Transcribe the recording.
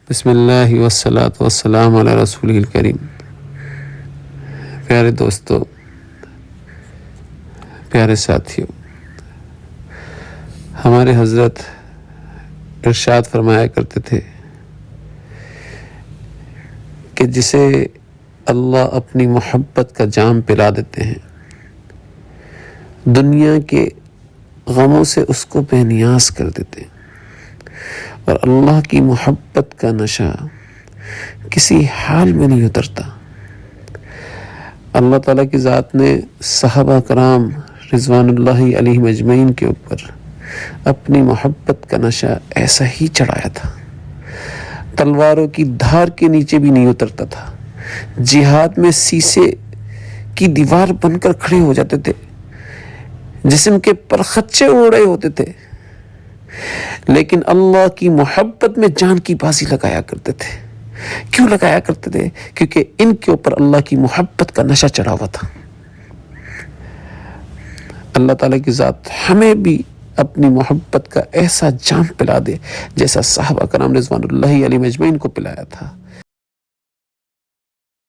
بسم اللہ والصلاة والسلام علی رسول الکریم۔ پیارے دوستو، پیارے ساتھیو، ہمارے حضرت ارشاد فرمایا کرتے تھے کہ جسے اللہ اپنی محبت کا جام پلا دیتے ہیں، دنیا کے غموں سے اس کو بے نیاز کر دیتے ہیں، اور اللہ کی محبت کا نشہ کسی حال میں نہیں اترتا۔ اللہ تعالیٰ کی ذات نے صحابہ کرام رضوان اللہ علیہم اجمعین کے اوپر اپنی محبت کا نشہ ایسا ہی چڑھایا تھا، تلواروں کی دھار کے نیچے بھی نہیں اترتا تھا، جہاد میں سیسے کی دیوار بن کر کھڑے ہو جاتے تھے، جسم کے پرخچے اڑ رہے ہوتے تھے، لیکن اللہ کی محبت میں جان کی بازی لگایا کرتے تھے۔ کیوں لگایا کرتے تھے؟ کیونکہ ان کے اوپر اللہ کی محبت کا نشہ چڑھا ہوا تھا۔ اللہ تعالیٰ کی ذات ہمیں بھی اپنی محبت کا ایسا جام پلا دے جیسا صحابہ کرام رضوان اللہ علیہم اجمعین کو پلایا تھا۔